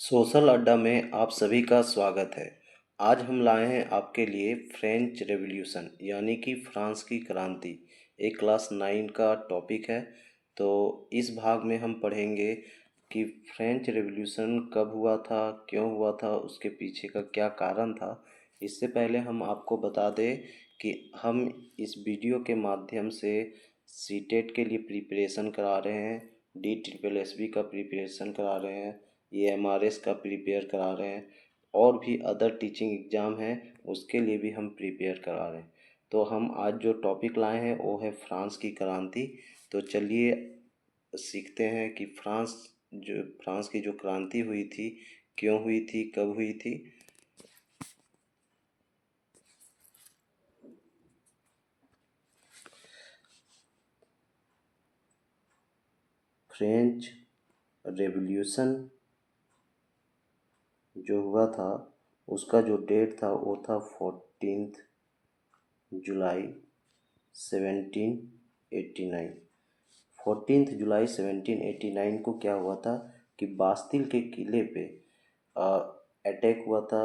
Social अड्डा में आप सभी का स्वागत है। आज हम लाए हैं आपके लिए फ्रेंच रेवोल्यूशन यानी कि फ्रांस की क्रांति। एक क्लास 9 का टॉपिक है। तो इस भाग में हम पढ़ेंगे कि फ्रेंच रेवोल्यूशन कब हुआ था, क्यों हुआ था, उसके पीछे का क्या कारण था। इससे पहले हम आपको बता दें कि हम इस वीडियो के माध्यम से सीटेट के लिए प्रिपरेशन करा रहे हैं, डी ट्रिपल एस बी का प्रिपरेशन करा रहे हैं, ये एमआरएस का प्रिपेयर करा रहे हैं, और भी अदर टीचिंग एग्ज़ाम हैं उसके लिए भी हम प्रिपेयर करा रहे हैं। तो हम आज जो टॉपिक लाए हैं वो है फ्रांस की क्रांति। तो चलिए सीखते हैं कि फ्रांस की जो क्रांति हुई थी, क्यों हुई थी, कब हुई थी। फ्रेंच रेवोल्यूशन जो हुआ था उसका जो डेट था वो था 14 जुलाई 1789। 14 जुलाई 1789 को क्या हुआ था कि बास्तिल के किले पे अटैक हुआ था।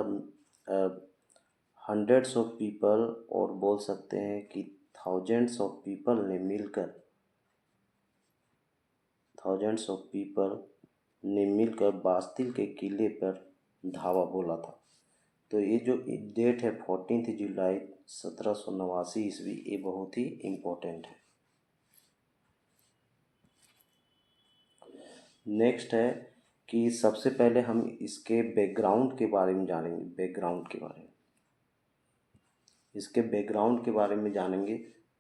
हंड्रेड्स ऑफ पीपल, और बोल सकते हैं कि थाउजेंड्स ऑफ पीपल ने मिलकर बास्तिल के किले पर धावा बोला था। तो ये जो डेट है 14 जुलाई 1789 ईस्वी, ये बहुत ही इम्पोर्टेंट है। नेक्स्ट है कि सबसे पहले हम इसके बैकग्राउंड के बारे में जानेंगे। इसके बैकग्राउंड के बारे में जानेंगे।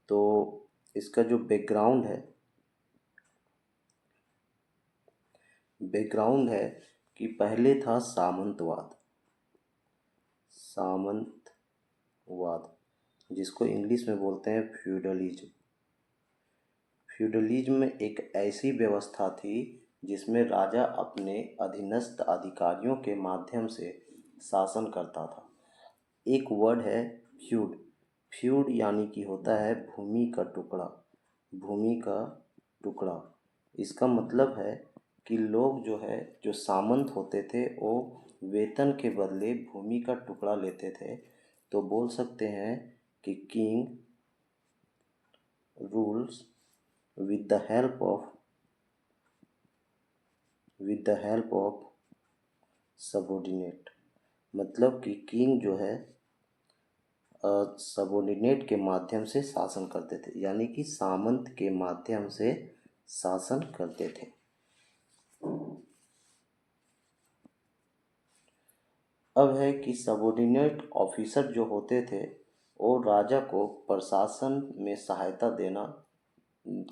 तो इसका जो बैकग्राउंड है कि पहले था सामंतवाद, जिसको इंग्लिश में बोलते हैं फ्यूडलिज्म। फ्यूडलिज्म एक ऐसी व्यवस्था थी जिसमें राजा अपने अधीनस्थ अधिकारियों के माध्यम से शासन करता था। एक वर्ड है फ्यूड। फ्यूड यानी कि होता है भूमि का टुकड़ा। इसका मतलब है कि लोग जो सामंत होते थे वो वेतन के बदले भूमि का टुकड़ा लेते थे। तो बोल सकते हैं कि king rules with the help of subordinate. मतलब कि किंग जो है सबॉर्डिनेट के माध्यम से शासन करते थे, यानी कि सामंत के माध्यम से शासन करते थे। अब है कि सबॉर्डिनेट ऑफिसर जो होते थे वो राजा को प्रशासन में सहायता देना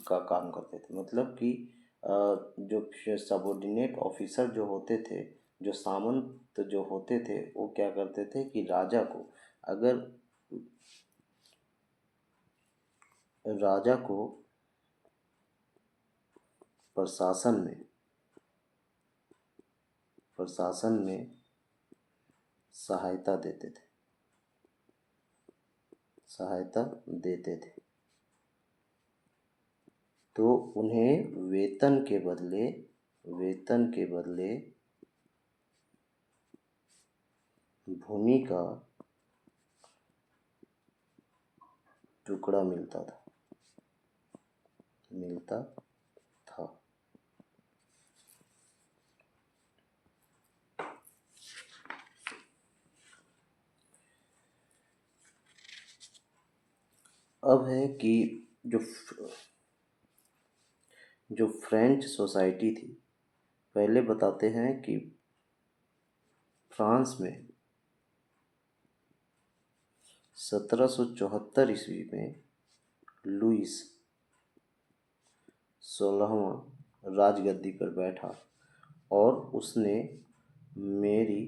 का काम करते थे। मतलब कि जो सबॉर्डिनेट ऑफिसर जो होते थे, जो सामंत जो होते थे, वो क्या करते थे कि राजा को प्रशासन में सहायता देते थे। तो उन्हें वेतन के बदले भूमि का टुकड़ा मिलता था। अब है कि जो फ्रेंच सोसाइटी थी, पहले बताते हैं कि फ्रांस में 1774 ईस्वी में लुईस 16वां राजगद्दी पर बैठा और उसने मेरी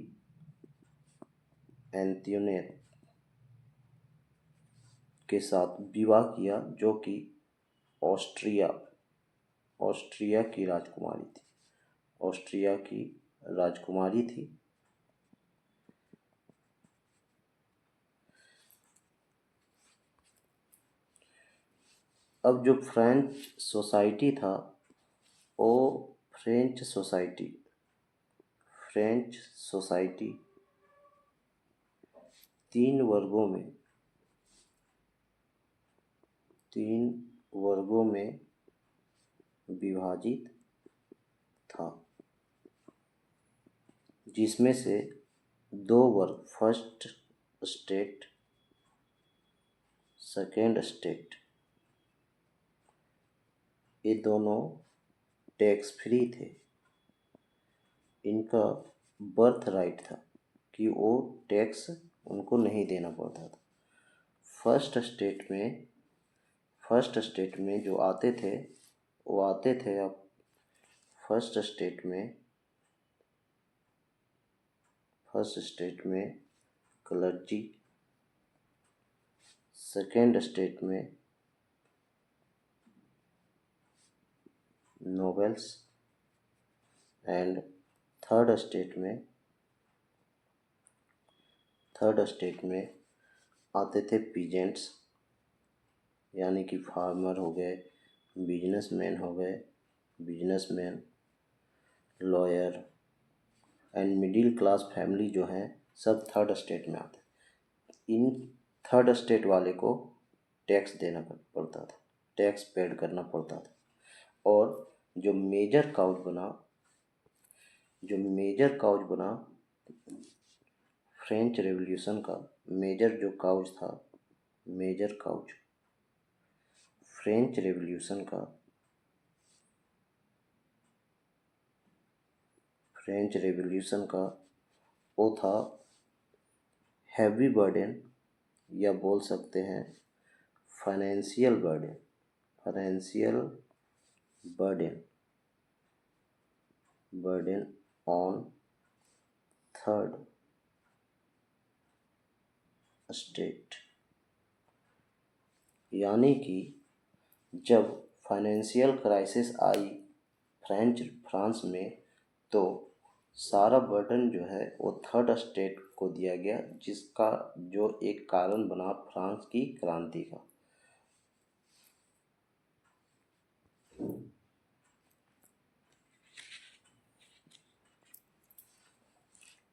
एंटोनेट के साथ विवाह किया, जो कि ऑस्ट्रिया की राजकुमारी थी। अब जो फ्रेंच सोसाइटी था वो फ्रेंच फ्रेंच सोसाइटी तीन वर्गों में विभाजित था, जिसमें से दो वर्ग फर्स्ट स्टेट, सेकेंड स्टेट, ये दोनों टैक्स फ्री थे। इनका बर्थ राइट था कि वो टैक्स उनको नहीं देना पड़ता था। फर्स्ट स्टेट में जो आते थे वो आते थे अब फर्स्ट स्टेट में क्लर्जी, सेकेंड स्टेट में नोबल्स एंड थर्ड स्टेट में आते थे पीजेंट्स, यानी कि फार्मर हो गए, businessman, lawyer and middle class family जो हैं सब थर्ड स्टेट में आते। इन थर्ड स्टेट वाले को टैक्स देना पड़ता था, टैक्स पेड करना पड़ता था। और जो मेजर काउज बना फ्रेंच रेवोल्यूशन का, मेजर काउज फ्रेंच रेवोल्यूशन का वो था हैवी बर्डन, या बोल सकते हैं financial burden on third state. यानी कि जब फाइनेंशियल क्राइसिस आई फ्रांस में, तो सारा बर्डन जो है वो थर्ड स्टेट को दिया गया, जिसका जो एक कारण बना फ्रांस की क्रांति का।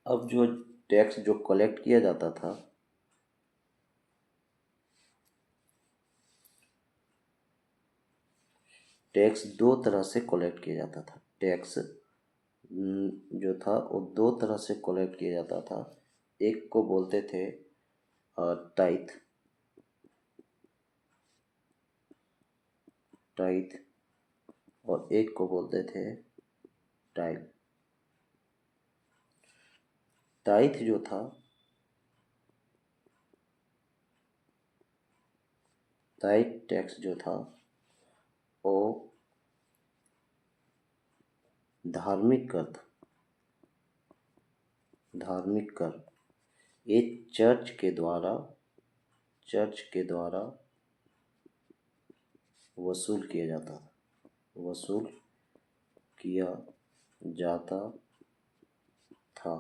अब जो टैक्स जो कलेक्ट किया जाता था, टैक्स दो तरह से कलेक्ट किया जाता था। टैक्स जो था वो दो तरह से कलेक्ट किया जाता था। एक को बोलते थे टाइथ, और एक को बोलते थे टाइल। टाइथ टैक्स जो था वो धार्मिक कर ये चर्च के द्वारा वसूल किया जाता था।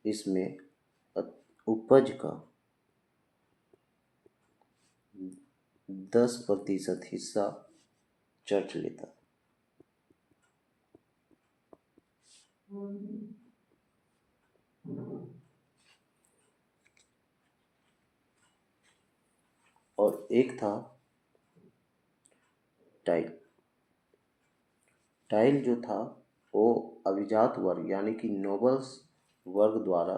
इसमें उपज का 10% हिस्सा चर्च लेता। और एक था टाइल जो था वो अभिजात वर्ग यानी कि नोबल्स वर्ग द्वारा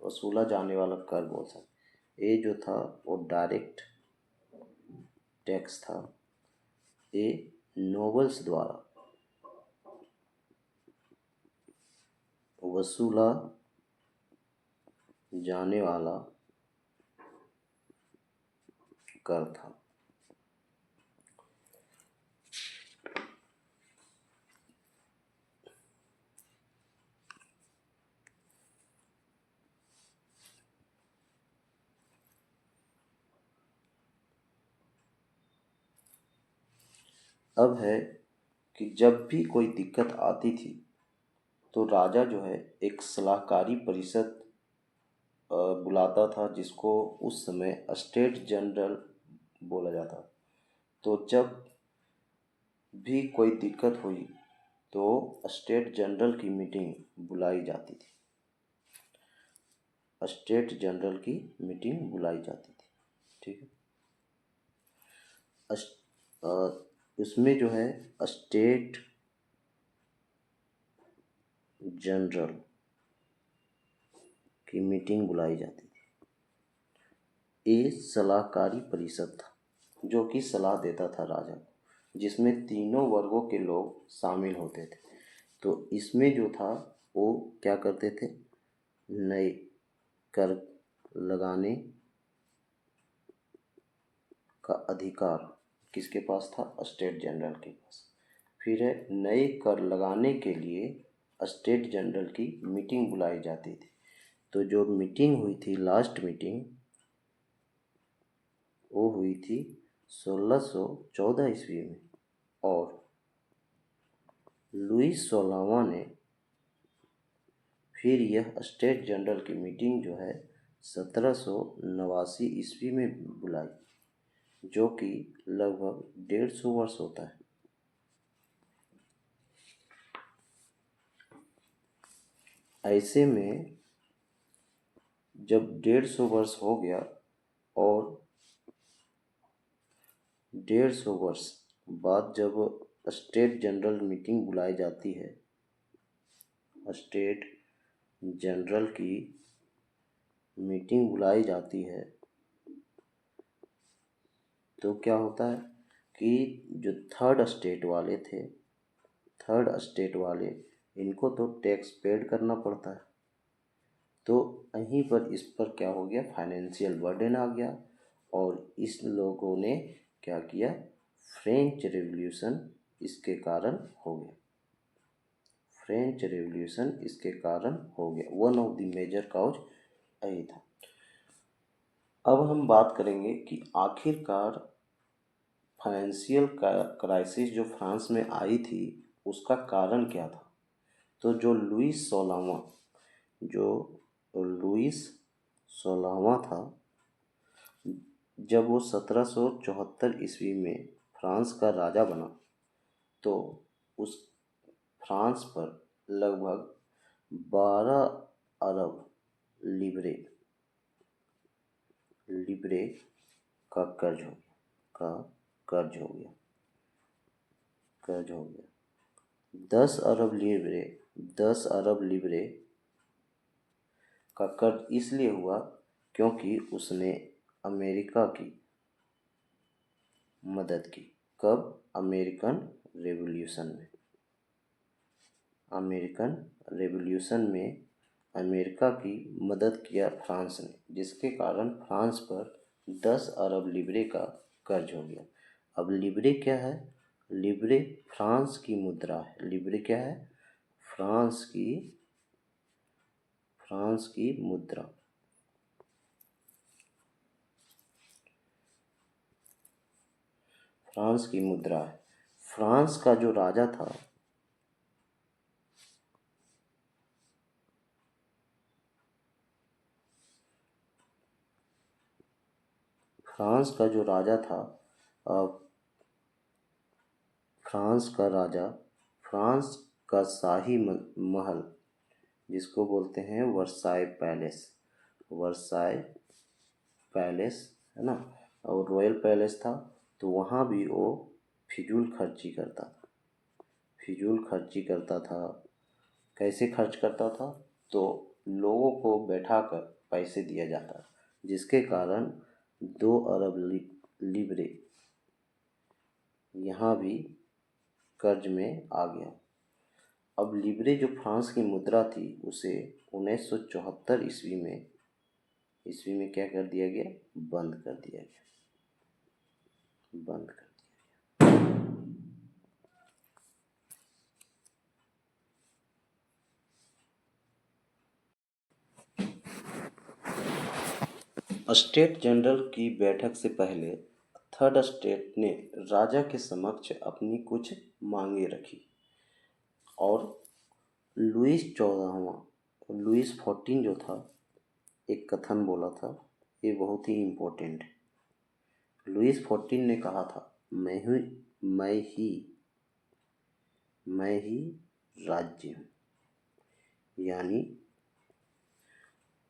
वसूला जाने वाला कर बोल सकते। ये जो था वो डायरेक्ट टैक्स था, ये नोबल्स द्वारा वसूला जाने वाला कर था। अब है कि जब भी कोई दिक्कत आती थी तो राजा जो है एक सलाहकारी परिषद बुलाता था, जिसको उस समय स्टेट जनरल बोला जाता। तो जब भी कोई दिक्कत हुई तो स्टेट जनरल की मीटिंग बुलाई जाती थी। स्टेट जनरल की मीटिंग बुलाई जाती थी। ठीक है। उसमें जो है स्टेट जनरल की मीटिंग बुलाई जाती थी। ये सलाहकारी परिषद था जो कि सलाह देता था राजा को, जिसमें तीनों वर्गों के लोग शामिल होते थे। तो इसमें जो था वो क्या करते थे, नए कर लगाने का अधिकार किसके पास था, स्टेट जनरल के पास। फिर है नए कर लगाने के लिए स्टेट जनरल की मीटिंग बुलाई जाती थी। तो जो मीटिंग हुई थी, लास्ट मीटिंग, वो हुई थी 1614 ईस्वी में, और लुईस 16वां ने फिर यह स्टेट जनरल की मीटिंग जो है 1789 ईस्वी में बुलाई, जो कि लगभग 150 वर्ष होता है। ऐसे में जब 150 वर्ष हो गया और 150 वर्ष बाद जब स्टेट जनरल मीटिंग बुलाई जाती है, स्टेट जनरल की मीटिंग बुलाई जाती है, तो क्या होता है कि जो थर्ड स्टेट वाले थे, थर्ड स्टेट वाले, इनको तो टैक्स पेड करना पड़ता है। तो यहीं पर इस पर क्या हो गया, फाइनेंशियल बर्डन आ गया, और इस लोगों ने क्या किया, फ्रेंच रेवोल्यूशन इसके कारण हो गया। फ्रेंच रेवोल्यूशन इसके कारण हो गया। One of the major cause यही था। अब हम बात करेंगे कि आखिरकार फाइनेंशियल क्राइसिस जो फ्रांस में आई थी उसका कारण क्या था। तो जो लुईस 16वां था, जब वो 1774 ईस्वी में फ्रांस का राजा बना, तो उस फ्रांस पर लगभग 12 अरब लिब्रे लिब्रे का कर्ज हो गया, कर्ज हो गया। 10 अरब लिब्रे का कर्ज इसलिए हुआ क्योंकि उसने अमेरिका की मदद की। कब, अमेरिकन रेवोल्यूशन में अमेरिका की मदद किया फ्रांस ने, जिसके कारण फ्रांस पर 10 अरब लिब्रे का कर्ज हो गया। अब लिब्रे क्या है, लिब्रे फ्रांस की मुद्रा है। लिब्रे क्या है, फ्रांस की मुद्रा। फ्रांस की मुद्रा है। फ्रांस का जो राजा था, फ्रांस का जो राजा था, फ्रांस का शाही महल, जिसको बोलते हैं वर्साई पैलेस है ना, और रॉयल पैलेस था। तो वहाँ भी वो फिजूल खर्ची करता था। कैसे खर्च करता था, तो लोगों को बैठाकर पैसे दिया जाता, जिसके कारण 2 अरब लिब्रे यहाँ भी कर्ज में आ गया। अब लिब्रे जो फ्रांस की मुद्रा थी उसे 1974 ईस्वी में क्या कर दिया गया, बंद कर दिया गया। स्टेट जनरल की बैठक से पहले थर्ड स्टेट ने राजा के समक्ष अपनी कुछ मांगे रखी, और लुईस 14 जो था, एक कथन बोला था, ये बहुत ही इम्पोर्टेंट है। लुईस 14 ने कहा था मैं ही राज्य हूँ, यानी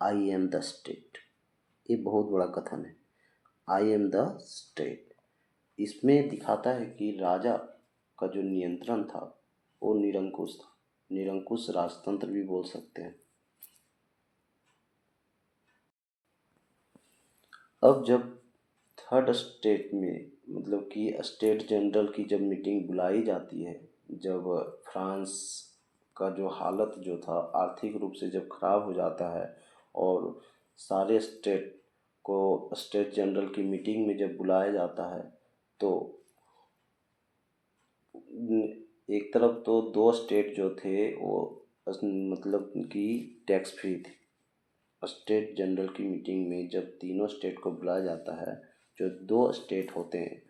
आई एम द स्टेट। ये बहुत बड़ा कथन है, आई एम द स्टेट। इसमें दिखाता है कि राजा का जो नियंत्रण था वो निरंकुश था, निरंकुश राजतंत्र भी बोल सकते हैं। अब जब थर्ड स्टेट में मतलब कि स्टेट जनरल की जब मीटिंग बुलाई जाती है, जब फ्रांस का जो हालत जो था आर्थिक रूप से जब खराब हो जाता है और सारे स्टेट को स्टेट जनरल की मीटिंग में जब बुलाया जाता है, तो एक तरफ तो दो स्टेट जो थे वो मतलब कि टैक्स फ्री थे। स्टेट जनरल की मीटिंग में जब तीनों स्टेट को बुलाया जाता है, जो दो स्टेट होते हैं,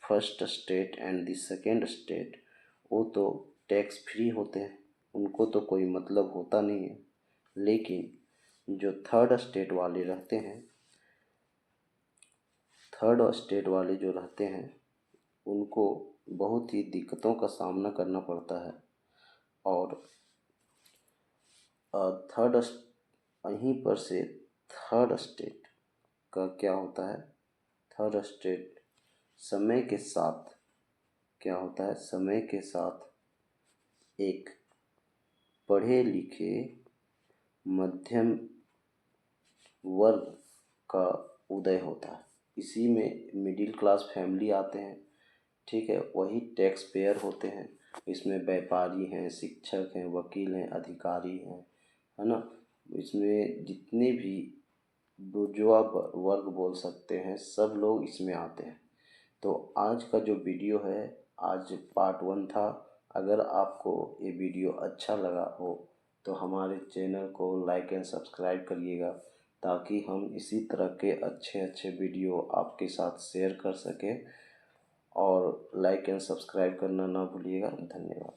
first state and the second state, वो तो टैक्स फ्री होते हैं, उनको तो कोई मतलब होता नहीं है। लेकिन जो थर्ड स्टेट वाले जो रहते हैं उनको बहुत ही दिक्कतों का सामना करना पड़ता है। और थर्ड वहीं पर से थर्ड स्टेट का क्या होता है, थर्ड स्टेट समय के साथ क्या होता है, समय के साथ एक पढ़े लिखे मध्यम वर्ग का उदय होता है। इसी में मिडिल क्लास फैमिली आते हैं, ठीक है, वही टैक्स पेयर होते हैं। इसमें व्यापारी हैं, शिक्षक हैं, वकील हैं, अधिकारी हैं, है ना। इसमें जितने भी बुर्जुआ वर्ग बोल सकते हैं, सब लोग इसमें आते हैं। तो आज का जो वीडियो है, आज पार्ट 1 था। अगर आपको ये वीडियो अच्छा लगा हो तो हमारे चैनल को लाइक एंड सब्सक्राइब करिएगा, ताकि हम इसी तरह के अच्छे अच्छे वीडियो आपके साथ शेयर कर सकें। और लाइक एंड सब्सक्राइब करना ना भूलिएगा। धन्यवाद।